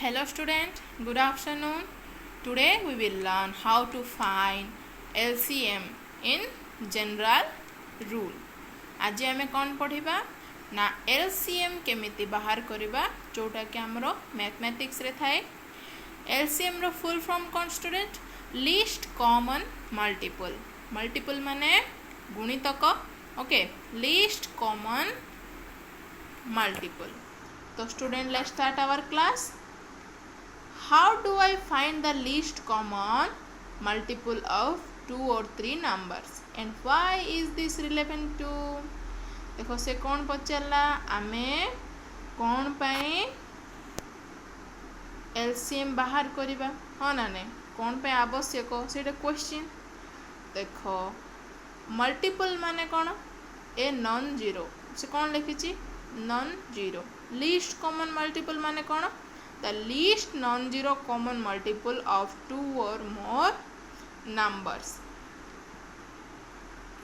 Hello student, good afternoon. Today we will learn how to find LCM in general rule. आज आमे कौन पढ़िबा ना LCM केमिति बाहर करिबा जोटा कि हमरो मैथमेटिक्स रे थाए. LCM रो फुल फॉर्म कौन student? Least common multiple. Multiple माने गुणितक. Okay, least common multiple. तो student, let's start our class. How do I find the least common multiple of 2 or 3 numbers? And why is this relevant to? देखो से कौन पचारला आमे कौन पाए LCM बाहर करिबा हाँ ना ने कौन पे आवश्यक सेटा क्वेश्चन. देखो मल्टीपल माने कौन ए नॉन जीरो से कौन लिखिची non zero. Least common multiple माने कौन the least non-zero common multiple of 2 or more numbers.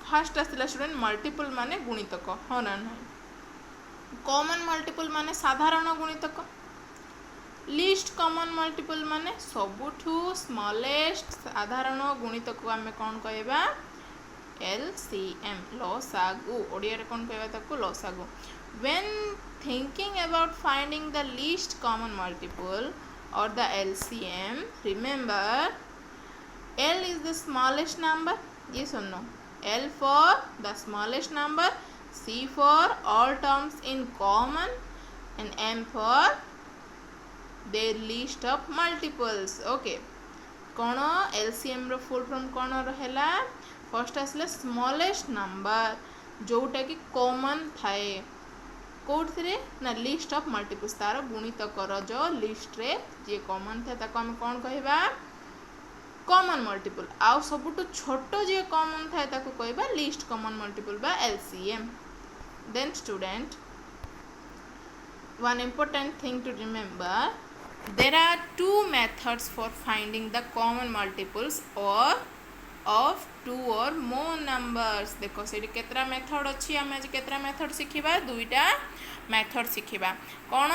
First आसला स्टूडेंट मल्टीपल माने गुणितक हाँ ना नहीं. कॉमन मल्टीपल माने साधारण गुणितक. लीस्ट कॉमन मल्टीपल माने सबुठू स्मॉलेस्ट साधारण गुणितक को आमे कौन कहबा LCM लसागु. ओडिया रे कौन कहबा ताको लसागु. When thinking about finding the least common multiple or the LCM, remember L is the smallest number. Yes or no? L for the smallest number, C for all terms in common, and M for their least of multiples. Okay. कौन LCM रो full form कौन रहेला? First आसला smallest number जोटा कि common थाए कौटे ना list of multiples तार गुणितकर जो लिस्ट रे जे कॉमन था ताको हम कौन कहबा कॉमन मल्टीपल. आउ सबुटु छोटो जे कॉमन था ताको कहबा लिस्ट कॉमन मल्टीपल बा LCM. Then student, one important thing to remember, there are two methods for finding the common multiples or of 2 or more numbers. देखो से केतरा मेथड अच्छी आम आज केतरा मेथड शिखिबा दुईटा मेथड शिखिबा कौन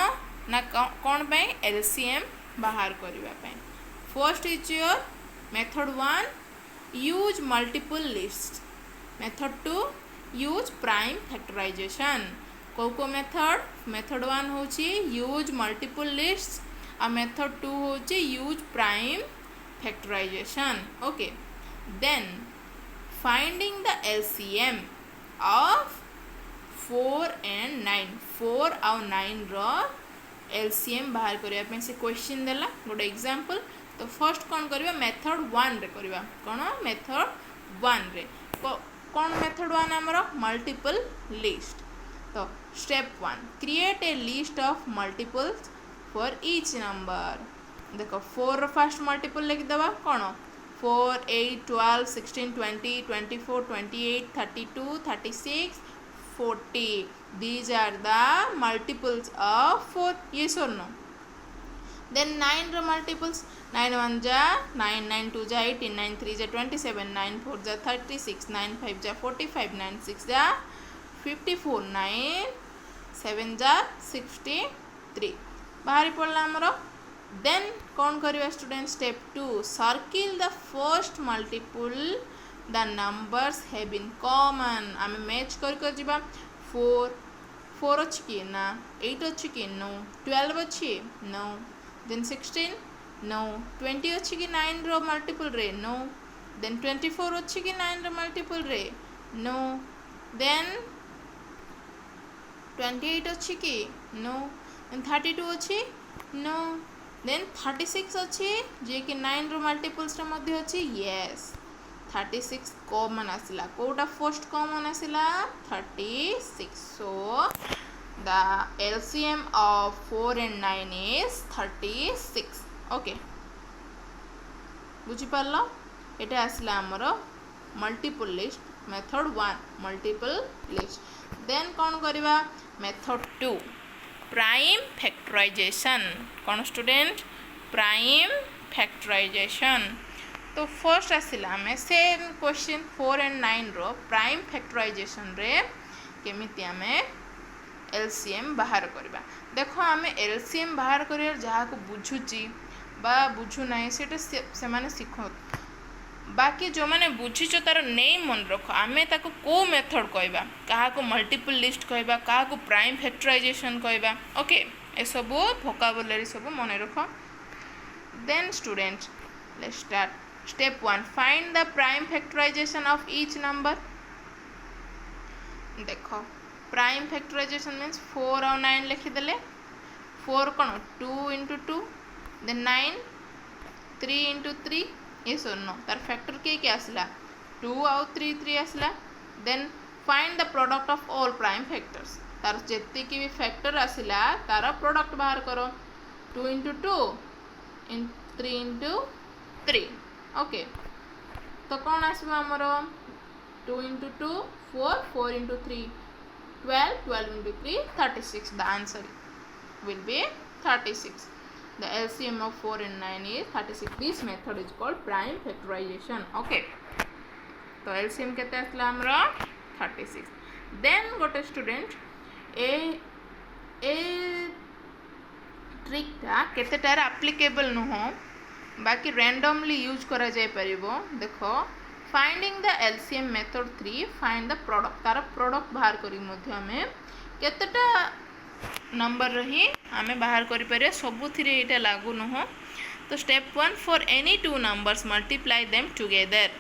ना कौन पे LCM बाहर करबा पे. First is your method 1 use multiple list. Method 2 use prime factorization. को मेथड 1 होची यूज मल्टीपल लिस्ट आ मेथड 2 होची use prime factorization. Okay, then finding the LCM of 4 and 9. 4 और 9 रो LCM बाहर करिया पे से क्वेश्चन देला गोटे एग्जांपल. तो फर्स्ट कौन करिबा मेथड 1 रे करिबा. कौन मेथड 1 रे कौन मेथड 1 हमरो मल्टीपल लिस्ट. तो step 1 create a list of multiples for each number. देखो 4 रो फर्स्ट मल्टीपल लिख देबा कौन 4, 8, 12, 16, 20, 24, 28, 32, 36, 40. These are the multiples of 4. Yes or no? Then 9 row multiples. 9 1 जा 9, 9 2 जा 18, 9 3 जा 27, 9 4 जा 36, 9 5 जा 45, 9 6 जा 54, 9 7 जा 63. बाहरी पड़ला हमरो. Then कौन करिवा student step 2 circle the first multiple the numbers have in common. आम मैच कर जिबा 4 अच्छी कि ना 8 अच्छी कि नो 12 अच्छी नो देन 16 नो 20 अच्छी कि 9 रो मल्टीपल रे नो देन 24 अच्छी कि 9 रो मल्टीपल रे नो देन 28 अच्छी कि नो देन 32 अच्छी नो देन 36 अच्छी जे कि 9 रो मल्टीपल्स रे मध्ये अच्छी. यस 36 कॉमन आसिला. कोटा फर्स्ट कॉमन आसिला 36. So the LCM of 4 and 9 is 36. Okay, बुझी पारलो. एटा आसिला हमरो multiple list method 1 multiple list. Then कौन करिबा मेथड 2 प्राइम फैक्टराइजेशन. कौन स्टूडेंट प्राइम फैक्टराइजेशन. तो फर्स्ट आसिला आमे सेम क्वेश्चन 4 and 9 रो प्राइम फैक्टराइजेशन रे केमिति आमे LCM बाहर करबा. देख आम एलसीएम बाहर कर जहाँ को बुझुची बा बुझु ना से माने शिख बाकी जो मैंने बुझीच तार नहीं मन रख आम ताको को मेथड कहवा क्या मल्टीपल लिस्ट कहवा क्या प्राइम फैक्टराइजेशन कहवा ओके ये सब वोकाबुलरी सब मन रख then student let's start step 1 find the prime factorization of each number देख प्राइम फैक्टराइजेशन मीन्स 4 और 9 लिखिदेले 4 कौन 2 इंटू 2 देन 9 3 इंटू 3 ये सुनो तार फैक्टर किए आसला 2 आउ 3 3 आसला then find the product of all prime factors तार जेति भी फैक्टर आसला तार प्रोडक्ट बाहर करो 2 इंटू 2 3 इंटू 3 ओके तो कौन आसो आमर 2 into 2 4 4 into 3 12 12 into 3 36 the answer will be 36. The LCM of 4 and 9 is 36. This method is called prime factorization. Okay. तो LCM केते आसला हमरा 36. Then गोटे स्टूडेंट ए ट्रिक टा केते टार एप्लीकेबल न हो बाकी रैंडमली यूज करा जाय परिबो देखो finding the LCM method 3 find the product तार प्रोडक्ट बाहर करी मध्ये हमें केतेटा नंबर रही आमे बाहर करि परिया सबुथिरे एटा लागू न हो तो step 1 for any two numbers multiply them together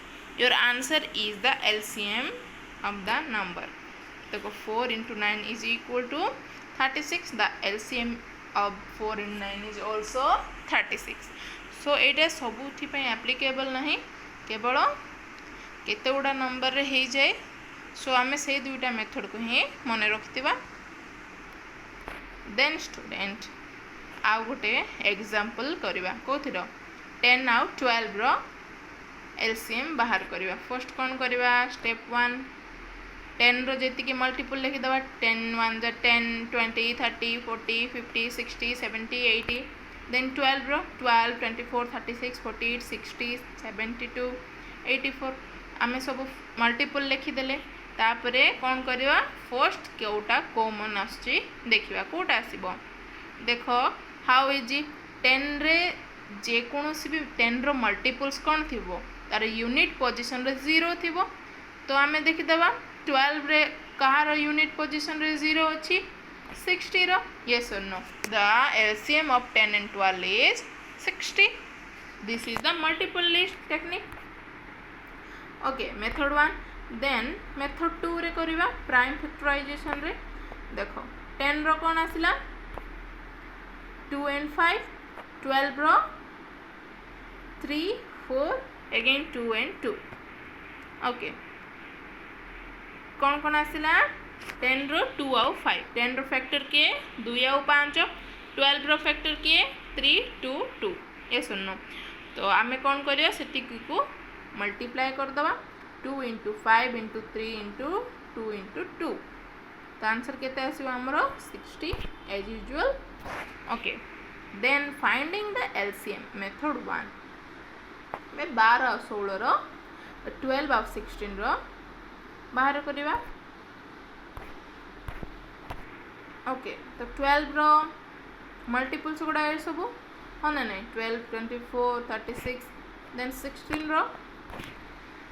your answer is the LCM of the number देखो 4 into 9 is equal to 36 the LCM of 4 and 9 is also 36 सो एटा सबुथि पय एप्लीकेबल नहीं केवल केते गुडा नंबर रे हे जाए सो आमे से दुईटा मेथड को ही मन रखिथिबा देन स्टूडेंट आउ गोटे एग्जांपल करवा कौथिर 10 आउ 12 रो LCM बाहर करवा फर्स्ट कौन करवा स्टेप 1 10 रो जेति के मल्टीपल लिखि दबा 10 1 जा 10 20 30 40 50 60 70 80 देन 12 रो 12 24 36 48 60 72 84 आमे सब मल्टीपल लिखि देले तापरे कौन करवा फर्स्ट कोटा कॉमन आछि देखिबा कोटा आसीबो देखो हाउ इज 10 रे जे कोनोसी भी 10 रो मल्टीपल्स कौन थिबो तार यूनिट पोजीशन रे 0 थिबो तो आमे देखि दबा 12 रे कहार यूनिट पोजीशन रे 0 अछि 60 रो यस और know the LCM of 10 and 12 is 60 this is the multiple list technique okay method 1 then method 2 रे करिवा प्राइम फैक्टराइजेशन रे देखो 10 रो कोन आसिला 2 and 5 12 रो 3 4 अगेन 2 and 2 ओके कौन कौन आसिला 10 रो 2 आउ 5 10 रो फैक्टर के 2 आउ 5 12 रो फैक्टर के 3 2 2 ये सुनो तो आमे कौन करिया सेति को मल्टीप्लाई कर दबा 2 into 5 into 3 into 2 into 2 तो आंसर केते आसीबो हमरो 60 as usual okay then finding the LCM method 1 में 12 और 16 रो 12 और 16 रो बाहर करबा ओके तो 12 रो मल्टीपल्स गुडा ए सब हो ना नहीं 12 24 36 देन 16 रो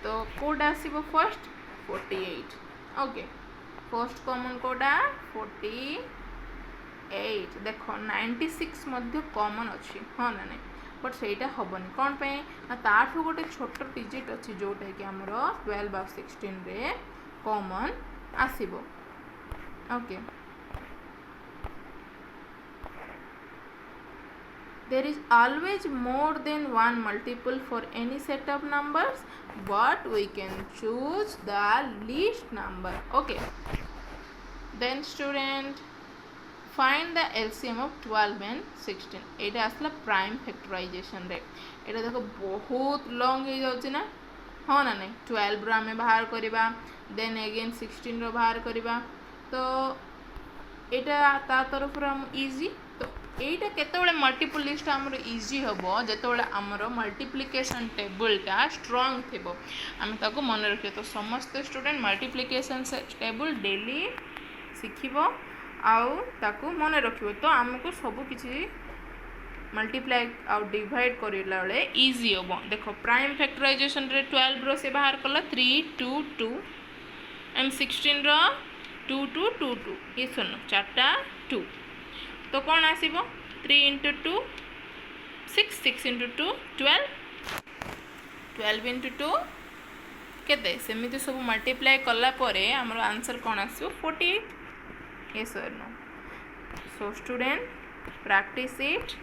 तो कोड आसीबो फर्स्ट 48 ओके फर्स्ट कॉमन कोडा 48 देखो 96 मध्य कॉमन अच्छी हाँ ना नहीं बट सेटा हबनी कौन पे ना ताठू गोटे छोट डिजिट अच्छी जोटा कि आमर 12 और 16 रे कॉमन आसीबो okay there is always more than one multiple for any set of numbers but we can choose the least number okay then student find the LCM of 12 and 16 एटा आसला प्राइम फैक्टराइजेशन रे एटा देखो बहुत long हो जाउछि ना हाँ ना नहीं 12 रो आमे बाहर करबा देन अगेन 16 रो बाहर करबा तो एटा ता तरफ हम इजी तो एटा केतेबेले मल्टीपल लिस्ट हमर इजी हबो जेतेबेले हमर मल्टीप्लिकेशन टेबलटा स्ट्रांग थिबो आमे ताको मन रखियो तो समस्त स्टूडेंट मल्टीप्लिकेशन टेबल डेली सिखिबो आउ ताकू मन रखिबो तो हमको सब किछि मल्टीप्लाई आउ डिवाइड करला बेले इजी हो। देखो प्राइम फैक्टराइजेशन रे 12 रो से बाहर कला 3 2 2 एम 16 रो 2 2 2 2 ये सुन चारटा 2 तो कौन आसीबो 3 into 2 6 6 into 2 12 12 into 2 केते सेमिति सब मल्टीप्लाई कला परे हमर आंसर कौन आसीबो 48 yes or no। so student practice it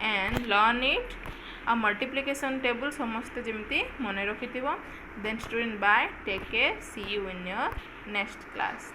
and learn it a multiplication table समस्त जेमती मन रखिथिबो। then student bye, take care, see you in your next class।